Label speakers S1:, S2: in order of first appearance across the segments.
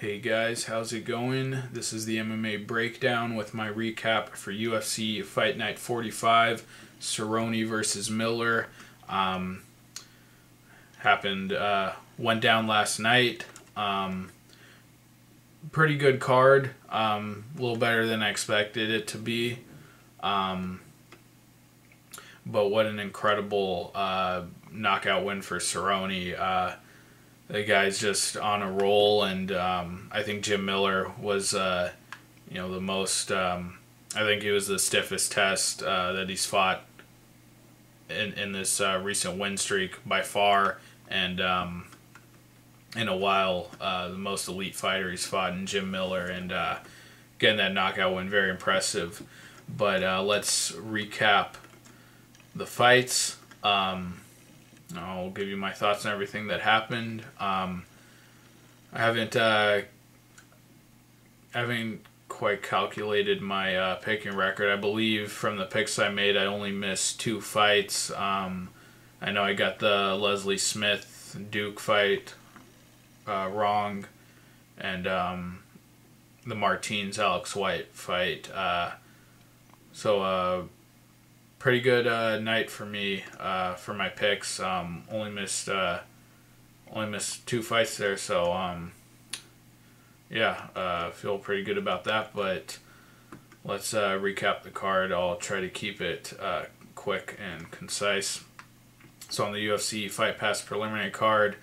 S1: Hey guys, how's it going? This is the MMA breakdown with my recap for UFC Fight Night 45, Cerrone versus Miller. Um, went down last night. Pretty good card. A little better than I expected it to be. But what an incredible knockout win for Cerrone. The guy's just on a roll, and I think Jim Miller was, the most. I think he was the stiffest test that he's fought in this recent win streak by far, and in a while, the most elite fighter he's fought in Jim Miller, and getting that knockout win, very impressive. But let's recap the fights. I'll give you my thoughts on everything that happened. I haven't quite calculated my picking record. I believe from the picks I made, I only missed 2 fights. I know I got the Leslie Smith Duke fight wrong, and the Martins Alex White fight. Pretty good night for me for my picks. Only missed 2 fights there, so feel pretty good about that. But let's recap the card. I'll try to keep it quick and concise. So on the UFC Fight Pass preliminary card,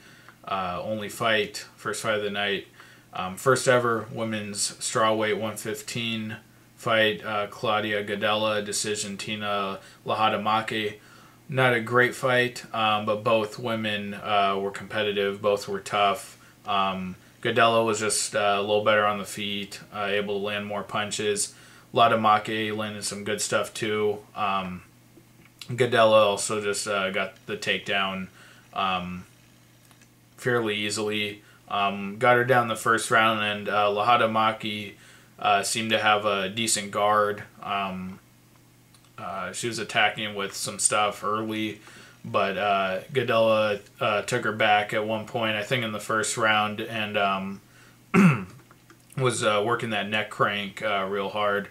S1: first fight of the night, first ever women's strawweight 115 fight, Claudia Gadelha decision Tina Lahatamaki. Not a great fight, but both women were competitive. Both were tough. Gadelha was just a little better on the feet, able to land more punches. Lahatamaki landed some good stuff too. Gadelha also just got the takedown fairly easily. Got her down the first round, and Lahatamaki seemed to have a decent guard. She was attacking with some stuff early, but Gadelha took her back at one point, I think in the first round, and was working that neck crank real hard.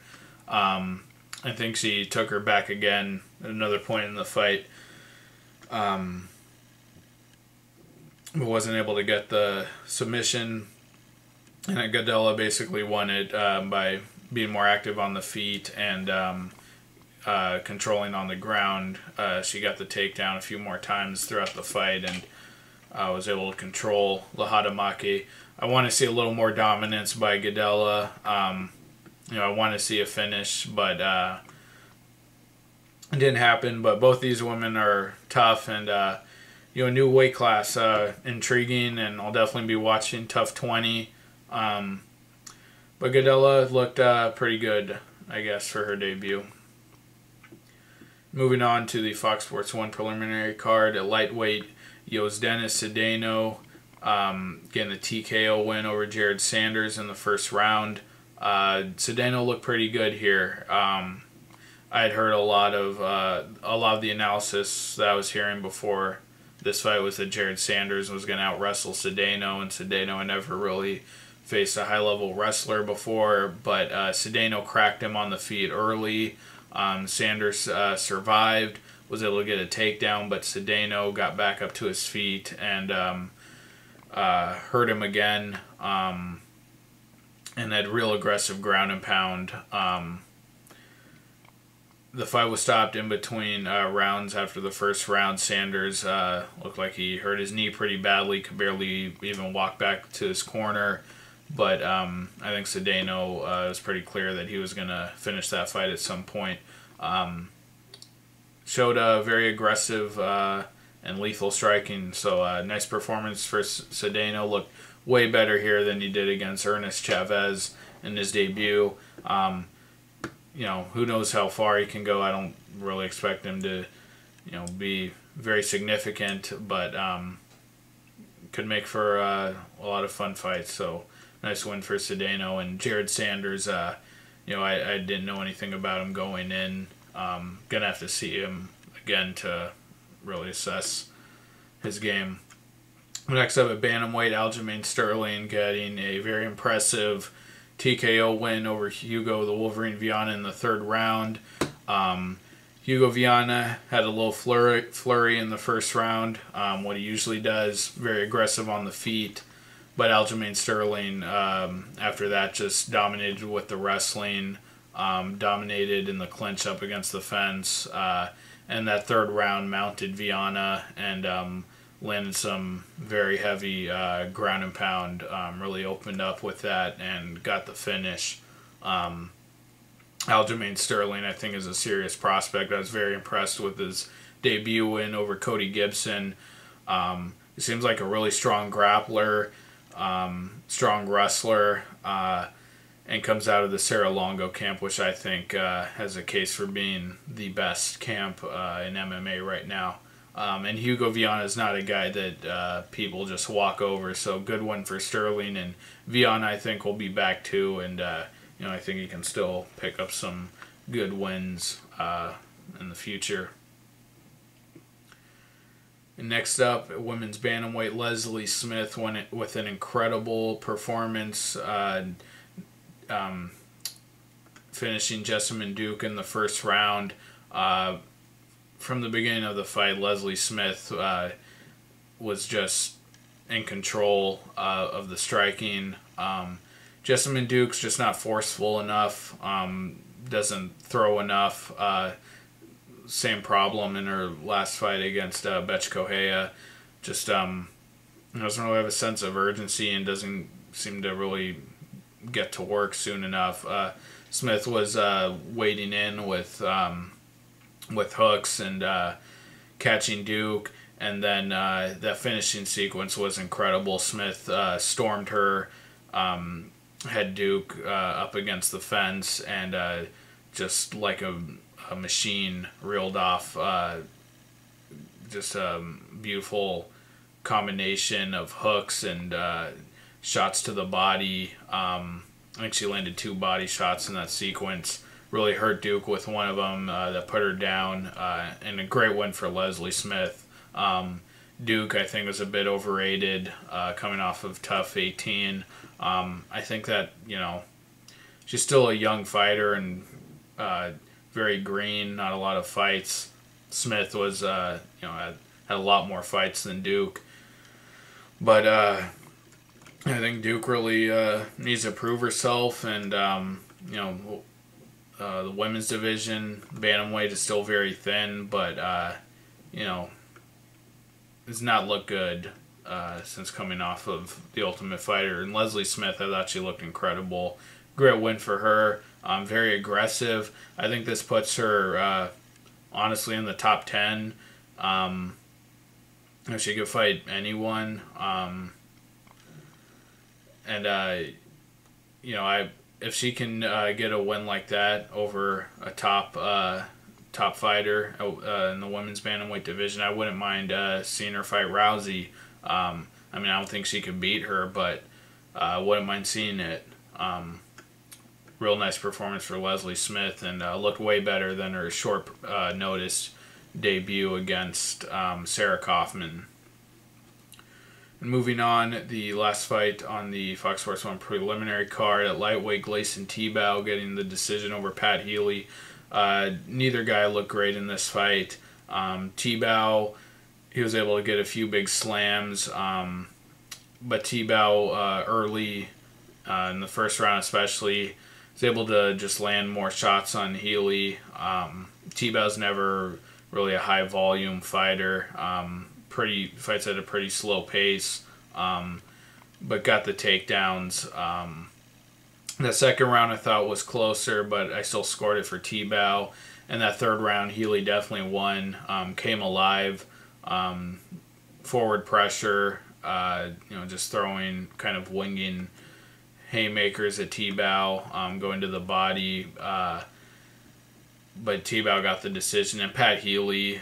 S1: I think she took her back again at another point in the fight, but wasn't able to get the submission. And Gadelha basically won it by being more active on the feet and controlling on the ground. She got the takedown a few more times throughout the fight and was able to control Lahatamaki. I want to see a little more dominance by Gadelha. I want to see a finish, but it didn't happen. But both these women are tough, and a new weight class, intriguing, and I'll definitely be watching Tough 20. But Gadelha looked pretty good, I guess, for her debut. Moving on to the Fox Sports 1 preliminary card, at lightweight, Yosdenis Cedeno getting the TKO win over Jared Sanders in the first round. Cedeno looked pretty good here. I had heard a lot of the analysis that I was hearing before this fight was that Jared Sanders was going to out-wrestle Cedeno, and Cedeno had never really faced a high-level wrestler before, but Cedeno cracked him on the feet early. Sanders survived, was able to get a takedown, but Cedeno got back up to his feet and hurt him again, and had real aggressive ground and pound. The fight was stopped in between rounds after the first round. Sanders looked like he hurt his knee pretty badly, could barely even walk back to his corner. But I think Cedeno was pretty clear that he was going to finish that fight at some point. Showed a very aggressive and lethal striking. So nice performance for Cedeno. Looked way better here than he did against Ernest Chavez in his debut. Who knows how far he can go. I don't really expect him to, be very significant, but could make for a lot of fun fights. So nice win for Cedeno. And Jared Sanders, I didn't know anything about him going in. Gonna have to see him again to really assess his game. Next up at bantamweight, Aljamain Sterling getting a very impressive TKO win over Hugo the Wolverine Viana in the third round. Hugo Viana had a little flurry in the first round, what he usually does, very aggressive on the feet. But Aljamain Sterling, after that, just dominated with the wrestling, dominated in the clinch up against the fence, and that third round mounted Viana and landed some very heavy ground and pound, really opened up with that and got the finish. Aljamain Sterling, I think, is a serious prospect. I was very impressed with his debut win over Cody Gibson. He seems like a really strong grappler, strong wrestler, and comes out of the Cerrone camp, which I think has a case for being the best camp in MMA right now. And Hugo Viana is not a guy that people just walk over, so good one for Sterling. And Viana, I think, will be back too, and I think he can still pick up some good wins in the future. And next up, women's bantamweight, Leslie Smith went with an incredible performance, finishing Jessamyn Duke in the first round. From the beginning of the fight, Leslie Smith was just in control of the striking. Jessamyn Duke's just not forceful enough, doesn't throw enough. Same problem in her last fight against Betch Correia. Just doesn't really have a sense of urgency and doesn't seem to really get to work soon enough. Smith was wading in with hooks and catching Duke, and then that finishing sequence was incredible. Smith stormed her, had Duke up against the fence, and just like a machine reeled off just a beautiful combination of hooks and shots to the body. I think she landed 2 body shots in that sequence. Really hurt Duke with one of them that put her down, and a great win for Leslie Smith. Duke, I think, was a bit overrated coming off of Tough 18. I think that, she's still a young fighter and very green, not a lot of fights. Smith was, had a lot more fights than Duke. But I think Duke really needs to prove herself, and, the women's division, bantamweight, is still very thin, but, it's not looked good since coming off of The Ultimate Fighter. And Leslie Smith, I thought she looked incredible. Great win for her. Very aggressive. I think this puts her, honestly, in the top 10. She could fight anyone. If she can get a win like that over a top fighter in the women's bantamweight division, I wouldn't mind seeing her fight Rousey. I don't think she could beat her, but I wouldn't mind seeing it. Real nice performance for Leslie Smith, and looked way better than her short notice debut against Sarah Kaufman. And moving on, the last fight on the Fox Sports 1 preliminary card at lightweight, Gleison Tebow getting the decision over Pat Healy. Neither guy looked great in this fight. Tebow, he was able to get a few big slams, but Tebow early in the first round especially was able to just land more shots on Healy. Tebow's never really a high volume fighter. Fights at a pretty slow pace, but got the takedowns. The second round I thought was closer, but I still scored it for Tebow. And that third round, Healy definitely won. Came alive, forward pressure, just throwing, kind of winging haymakers at Tebow, going to the body. But Tebow got the decision. And Pat Healy,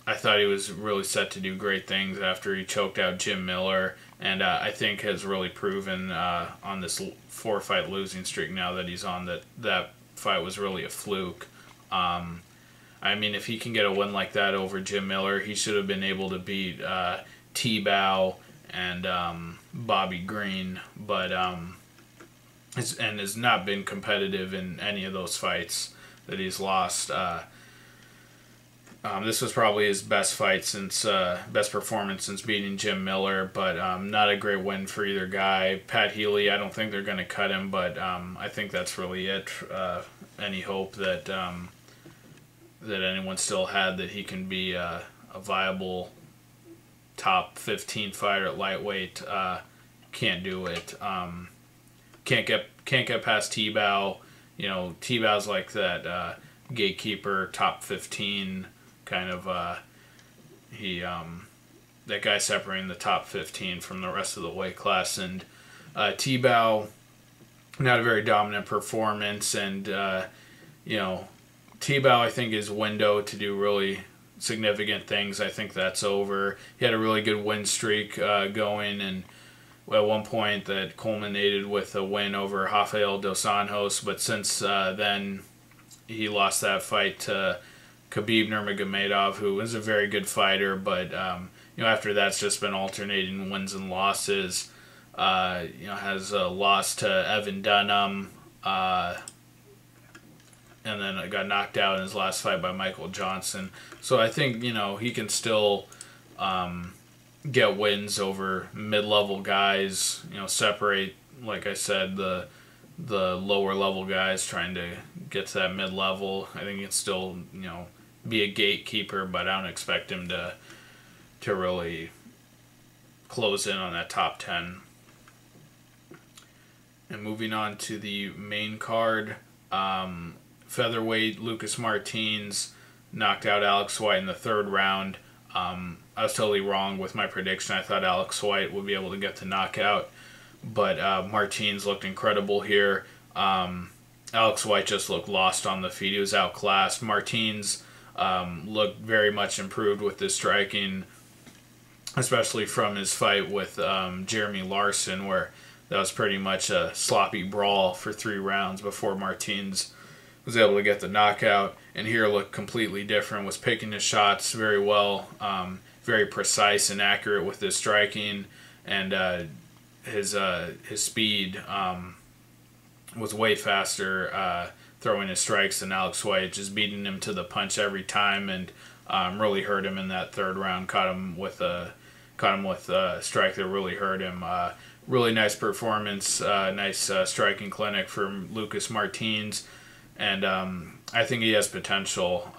S1: I thought he was really set to do great things after he choked out Jim Miller, and I think has really proven on this 4-fight losing streak now that he's on that fight was really a fluke. If he can get a win like that over Jim Miller, he should have been able to beat T-Bow and Bobby Green, but has not been competitive in any of those fights that he's lost. This was probably his best fight since best performance since beating Jim Miller, but not a great win for either guy. Pat Healy, I don't think they're going to cut him, but I think that's really it. Any hope that that anyone still had that he can be a viable top 15 fighter at lightweight, can't do it. Can't get past T-Bow. You know, T-Bow's like that gatekeeper, top 15 kind of. That guy separating the top 15 from the rest of the weight class, and T-Bow, not a very dominant performance, and you know, T-Bow, I think his window to do really significant things, I think that's over. He had a really good win streak going, and at one point that culminated with a win over Rafael dos Anjos, but since then he lost that fight to Khabib Nurmagomedov, who is a very good fighter, but you know, after that's just been alternating wins and losses. You know, has a loss to Evan Dunham, and then got knocked out in his last fight by Michael Johnson. So I think, you know, he can still get wins over mid-level guys, you know, separate, like I said, the lower level guys trying to get to that mid-level. I think he can still, you know, be a gatekeeper, but I don't expect him to really close in on that top 10. And moving on to the main card, featherweight Lucas Martins knocked out Alex White in the third round. I was totally wrong with my prediction. I thought Alex White would be able to get the knockout, but Martins looked incredible here. Alex White just looked lost on the feet. He was outclassed. Martins looked very much improved with his striking, especially from his fight with Jeremy Larson, where that was pretty much a sloppy brawl for 3 rounds before Martins was able to get the knockout. And here looked completely different, was picking his shots very well, very precise and accurate with his striking, and his speed was way faster throwing his strikes than Alex White, just beating him to the punch every time, and really hurt him in that third round. Caught him with a strike that really hurt him. Really nice performance, nice striking clinic from Lucas Martins, and I think he has potential.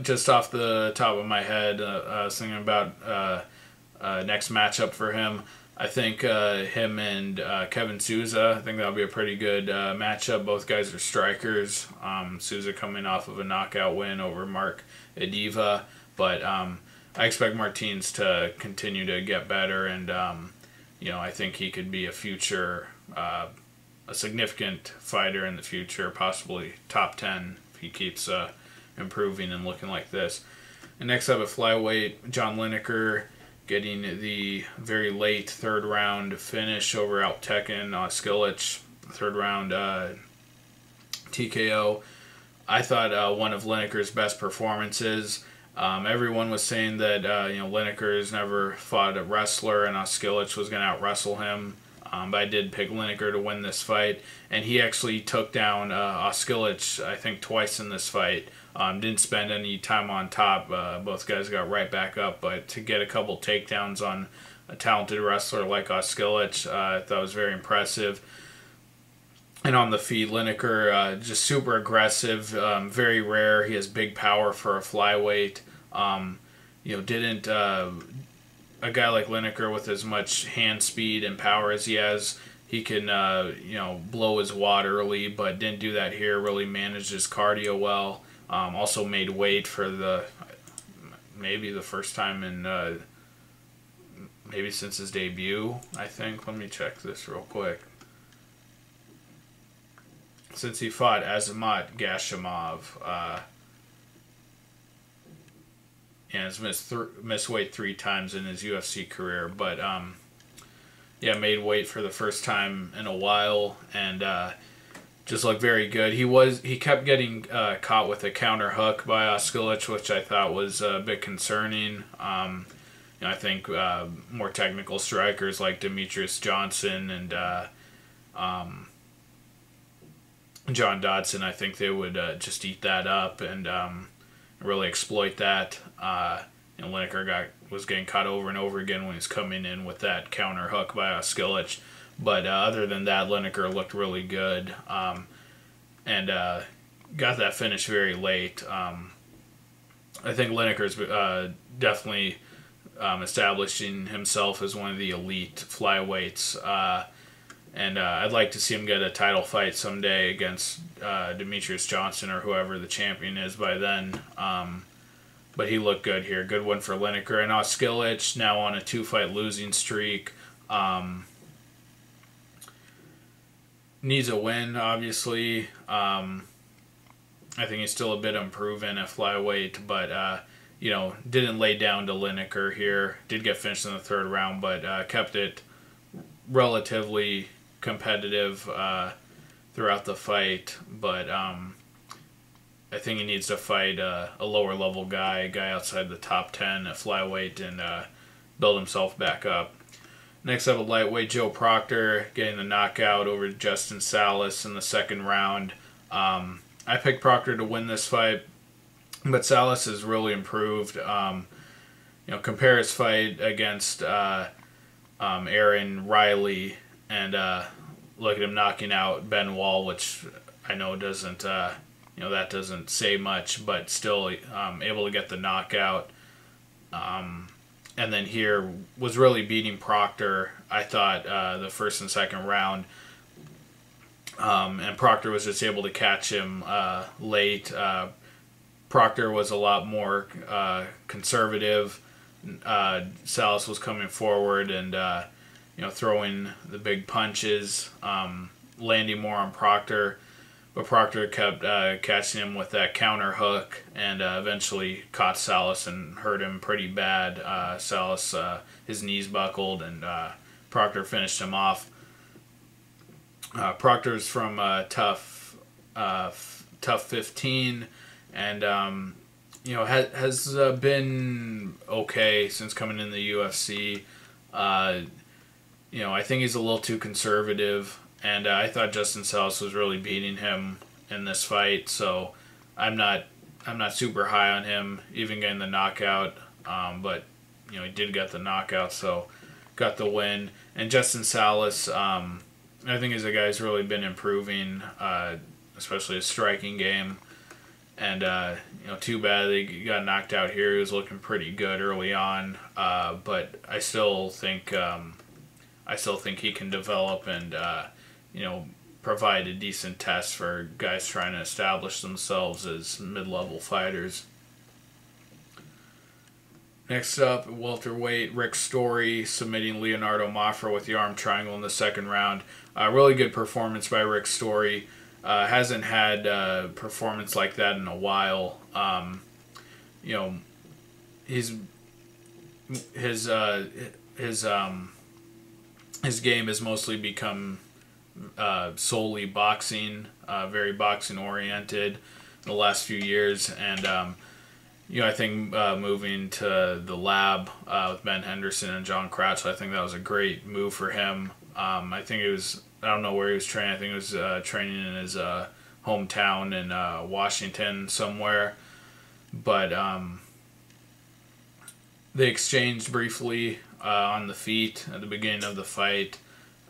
S1: Just off the top of my head, I was thinking about next matchup for him. I think him and Kevin Souza, I think that'll be a pretty good matchup. Both guys are strikers. Souza coming off of a knockout win over Mark Ediva, but I expect Martins to continue to get better, and you know, I think he could be a future, a significant fighter in the future, possibly top 10 if he keeps improving and looking like this. And next up at flyweight, John Lineker getting the very late third round finish over Alptekin Oskilic, third round TKO. I thought one of Lineker's best performances. Everyone was saying that you know, Lineker's never fought a wrestler and Oskilic was going to out-wrestle him. But I did pick Lineker to win this fight, and he actually took down Oskilic, I think, twice in this fight. Didn't spend any time on top. Both guys got right back up, but to get a couple takedowns on a talented wrestler like Oskilic, I thought was very impressive. And on the feet, Lineker just super aggressive, very rare. He has big power for a flyweight. You know, didn't a guy like Lineker with as much hand speed and power as he has, he can you know, blow his wad early, but didn't do that here. Really managed his cardio well. Also made weight for maybe the first time in maybe since his debut, I think. Let me check this real quick. Since he fought Azamat Gashimov, and has missed weight 3 times in his UFC career, but yeah, made weight for the first time in a while, and just looked very good. He kept getting caught with a counter hook by Oskilic, which I thought was a bit concerning. I think more technical strikers like Demetrius Johnson and John Dodson, I think they would just eat that up and really exploit that. Lineker was getting caught over and over again when he's coming in with that counter hook by Oskilic. But other than that, Lineker looked really good and got that finish very late. I think Lineker's definitely establishing himself as one of the elite flyweights. And I'd like to see him get a title fight someday against Demetrius Johnson or whoever the champion is by then. But he looked good here. Good one for Lineker. And Oskilic now on a 2-fight losing streak. Needs a win, obviously. I think he's still a bit unproven at flyweight, but didn't lay down to Lineker here. Did get finished in the 3rd round, but kept it relatively competitive throughout the fight. But I think he needs to fight a lower level guy, a guy outside the top 10 at flyweight, and build himself back up. Next up, a lightweight, Joe Proctor getting the knockout over Justin Salas in the 2nd round. I picked Proctor to win this fight, but Salas has really improved. Compare his fight against Aaron Riley, and look at him knocking out Ben Wall, which I know doesn't, that doesn't say much, but still able to get the knockout. And then here was really beating Proctor, I thought, the 1st and 2nd round. And Proctor was just able to catch him late. Proctor was a lot more conservative. Salas was coming forward and throwing the big punches, landing more on Proctor. But Proctor kept catching him with that counter hook and eventually caught Salas and hurt him pretty bad. Salas, his knees buckled, and Proctor finished him off. Proctor's from Tough 15 and has been okay since coming in the UFC. I think he's a little too conservative. And I thought Justin Salas was really beating him in this fight, so I'm not super high on him, even getting the knockout. But he did get the knockout, so got the win. And Justin Salas, I think he's a guy who's really been improving, especially his striking game. And too bad they got knocked out here. He was looking pretty good early on, but I still think he can develop and provide a decent test for guys trying to establish themselves as mid-level fighters. Next up, welterweight, Rick Story submitting Leonardo Mafra with the arm triangle in the 2nd round. Really good performance by Rick Story. Hasn't had a performance like that in a while. His game has mostly become solely boxing, very boxing oriented in the last few years, and I think moving to the lab with Ben Henderson and John Crouch, I think that was a great move for him. I think it was, I don't know where he was training. I think it was training in his hometown in Washington somewhere, but they exchanged briefly on the feet at the beginning of the fight.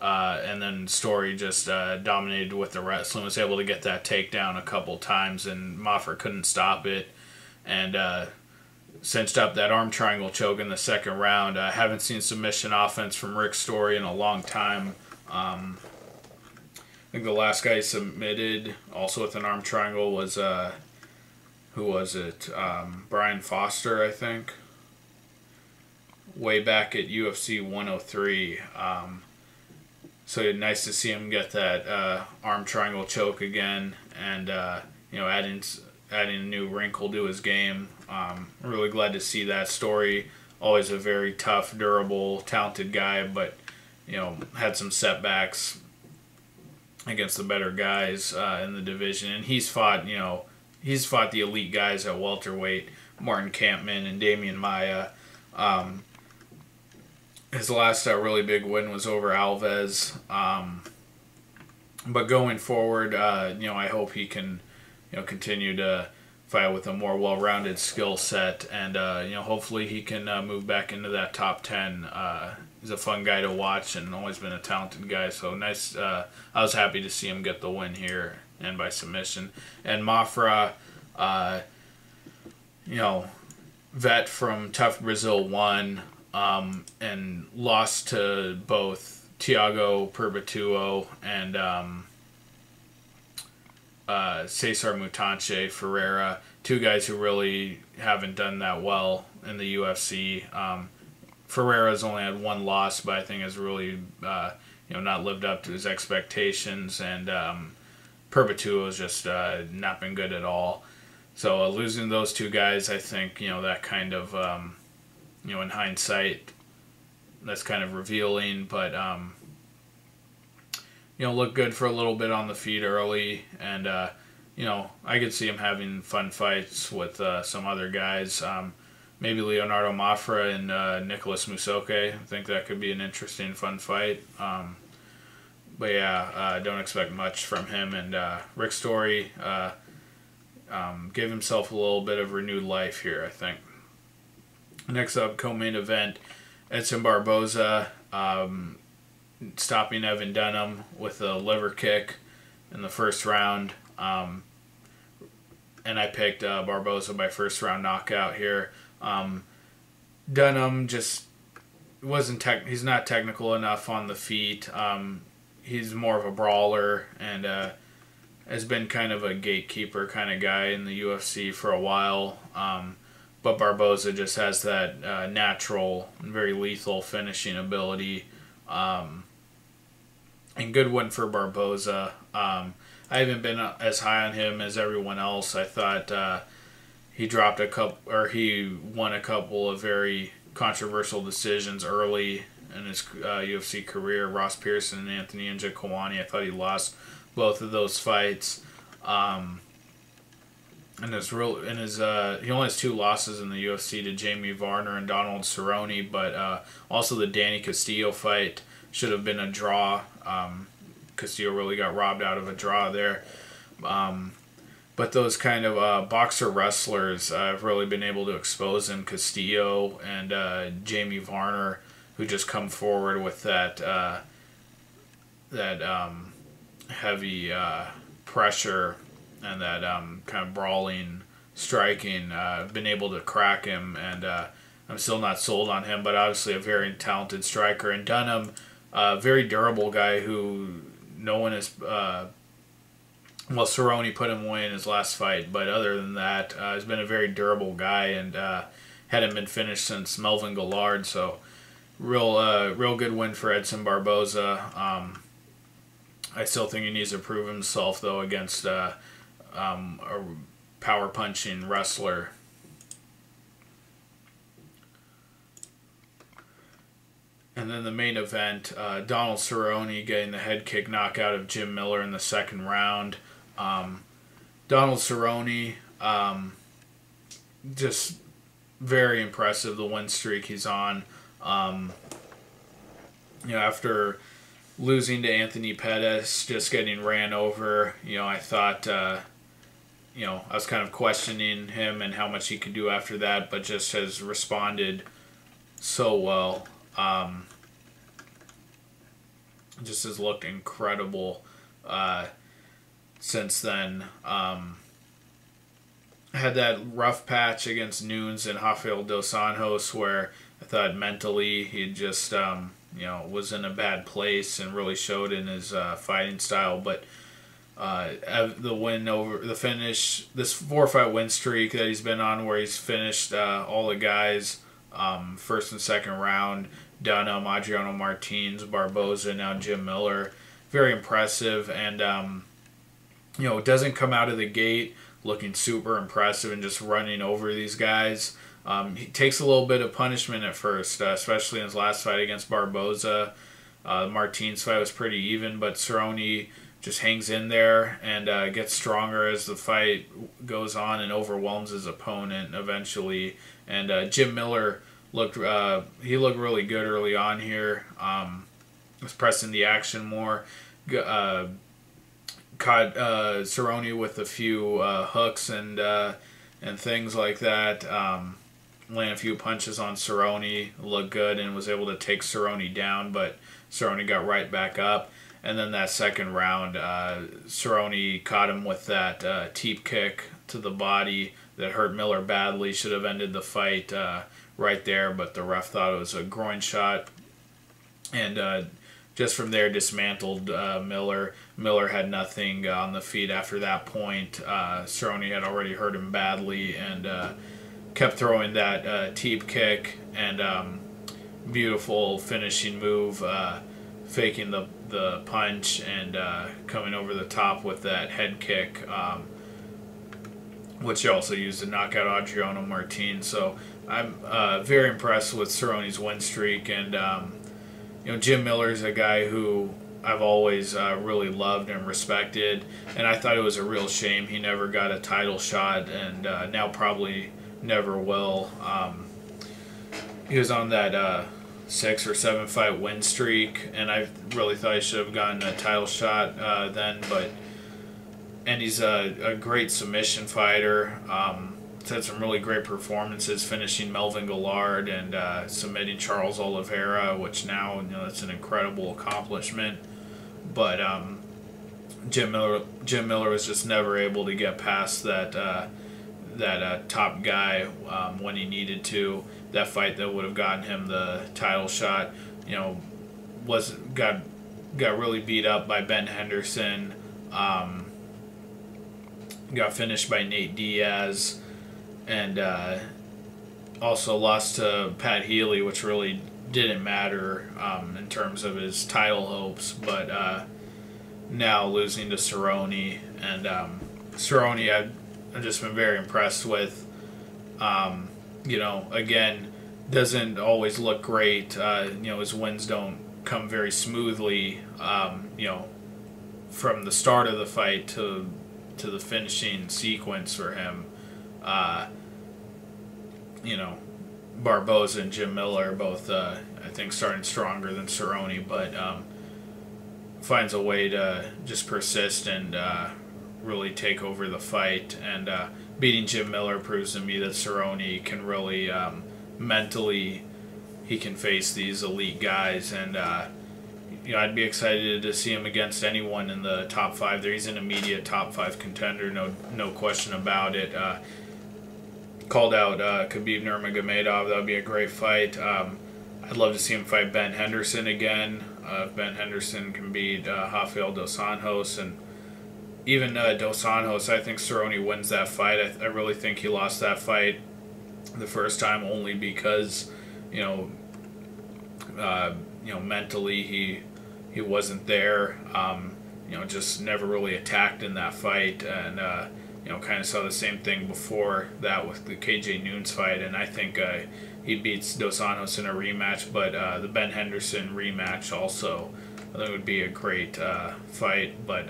S1: And then Story just dominated with the wrestling, was able to get that takedown a couple times, and Mafra couldn't stop it, and cinched up that arm triangle choke in the 2nd round. I haven't seen submission offense from Rick Story in a long time. I think the last guy he submitted, also with an arm triangle, was, who was it? Brian Foster, I think. Way back at UFC 103. So nice to see him get that arm triangle choke again, and adding a new wrinkle to his game. I'm really glad to see that. Story. Always a very tough, durable, talented guy, but had some setbacks against the better guys in the division, and he's fought the elite guys at welterweight, Martin Kampman and Damian Maia. His last really big win was over Alves. But going forward, I hope he can, continue to fight with a more well-rounded skill set, and hopefully he can move back into that top 10. He's a fun guy to watch and always been a talented guy. So nice. I was happy to see him get the win here and by submission. And Mafra, vet from Tough Brazil won and lost to both Thiago Perpetuo and Cesar Mutanche Ferreira, two guys who really haven't done that well in the UFC. Ferreira's only had one loss, but I think has really not lived up to his expectations, and Perpetuo's just not been good at all. So losing those two guys, I think that kind of in hindsight, that's kind of revealing, but look good for a little bit on the feet early, and I could see him having fun fights with some other guys. Maybe Leonardo Mafra and Nicholas Musoke. I think that could be an interesting, fun fight. But yeah, don't expect much from him. And Rick Story gave himself a little bit of renewed life here, I think. Next up, co-main event, Edson Barboza stopping Evan Dunham with a liver kick in the first round. And I picked Barboza by first round knockout here. Dunham just he's not technical enough on the feet. He's more of a brawler and has been kind of a gatekeeper kind of guy in the UFC for a while. But Barboza just has that natural and very lethal finishing ability. And good win for Barboza. I haven't been as high on him as everyone else. I thought he won a couple of very controversial decisions early in his UFC career. Ross Pearson and Anthony Njokuani. I thought he lost both of those fights. He only has 2 losses in the UFC to Jamie Varner and Donald Cerrone, but also the Danny Castillo fight should have been a draw. Castillo really got robbed out of a draw there. But those kind of boxer wrestlers have really been able to expose him. Castillo and Jamie Varner, who just come forward with that heavy pressure and that kind of brawling striking, been able to crack him, and I'm still not sold on him, but obviously a very talented striker. And Dunham, a very durable guy who no one has... Cerrone put him away in his last fight, but other than that, has been a very durable guy and hadn't been finished since Melvin Gillard, so real good win for Edson Barboza. I still think he needs to prove himself, though, against a power-punching wrestler. And then the main event, Donald Cerrone getting the head kick knockout of Jim Miller in the second round. Donald Cerrone, just very impressive, the win streak he's on. After losing to Anthony Pettis, just getting ran over, I thought, I was kind of questioning him and how much he could do after that, but just has responded so well. Just has looked incredible since then. Had that rough patch against Nunes and Rafael dos Anjos where I thought mentally he just was in a bad place and really showed in his fighting style. But the win over the finish, this 4-fight win streak that he's been on, where he's finished all the guys first and second round, Dunham, Adriano Martins, Barboza, now Jim Miller, very impressive. And doesn't come out of the gate looking super impressive and just running over these guys. He takes a little bit of punishment at first, especially in his last fight against Barboza. Martins' fight was pretty even, but Cerrone just hangs in there and gets stronger as the fight goes on and overwhelms his opponent eventually. And Jim Miller looked really good early on here. Was pressing the action more. Caught Cerrone with a few hooks and things like that. Landed a few punches on Cerrone, looked good, and was able to take Cerrone down, but Cerrone got right back up. And then that second round, Cerrone caught him with that teep kick to the body that hurt Miller badly. Should have ended the fight right there, but the ref thought it was a groin shot. And just from there, dismantled Miller. Miller had nothing on the feet after that point. Cerrone had already hurt him badly and kept throwing that teep kick and beautiful finishing move, faking the punch and coming over the top with that head kick, which he also used to knock out Adriano Martin. So I'm very impressed with Cerrone's win streak, and Jim Miller's a guy who I've always really loved and respected, and I thought it was a real shame he never got a title shot, and now probably never will. He was on that 6 or 7 fight win streak, and I really thought he should have gotten a title shot then. And he's a great submission fighter. He's had some really great performances, finishing Melvin Gillard and submitting Charles Oliveira, which now that's an incredible accomplishment. But Jim Miller was just never able to get past that top guy when he needed to. That fight that would have gotten him the title shot, got really beat up by Ben Henderson. Got finished by Nate Diaz, and also lost to Pat Healy, which really didn't matter in terms of his title hopes. But now losing to Cerrone, and Cerrone I've just been very impressed with. Again, doesn't always look great. His wins don't come very smoothly. From the start of the fight to the finishing sequence for him. Barboza and Jim Miller both, I think, starting stronger than Cerrone, but finds a way to just persist and really take over the fight. And beating Jim Miller proves to me that Cerrone can really mentally, he can face these elite guys, and I'd be excited to see him against anyone in the top 5 there. He's an immediate top 5 contender, no question about it. Called out Khabib Nurmagomedov. That would be a great fight. I'd love to see him fight Ben Henderson again. If Ben Henderson can beat Rafael Dos Anjos, and even Dos Anjos, I think Cerrone wins that fight. I really think he lost that fight the first time only because, mentally he wasn't there. Just never really attacked in that fight, and kind of saw the same thing before that with the KJ Noons fight, and I think he beats Dos Anjos in a rematch, but the Ben Henderson rematch also, I think, would be a great fight. But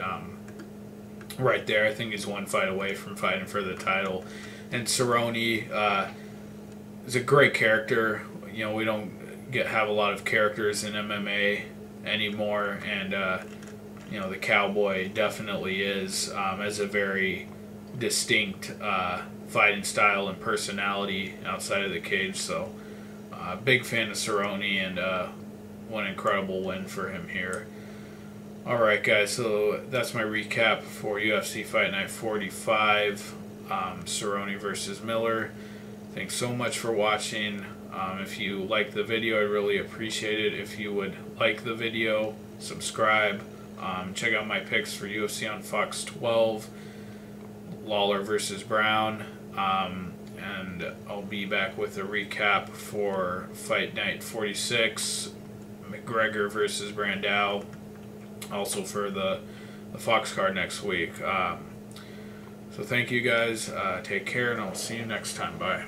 S1: right there, I think he's one fight away from fighting for the title. And Cerrone is a great character. We don't have a lot of characters in MMA anymore, and the Cowboy definitely is, as a very distinct fighting style and personality outside of the cage. So big fan of Cerrone, and one incredible win for him here. Alright guys, so that's my recap for UFC Fight Night 45, Cerrone versus Miller. Thanks so much for watching. If you liked the video, I'd really appreciate it if you would like the video, subscribe, check out my picks for UFC on Fox 12, Lawler versus Brown, and I'll be back with a recap for Fight Night 46, McGregor versus Brandao, also for the Fox card next week. So thank you guys, take care, and I'll see you next time. Bye.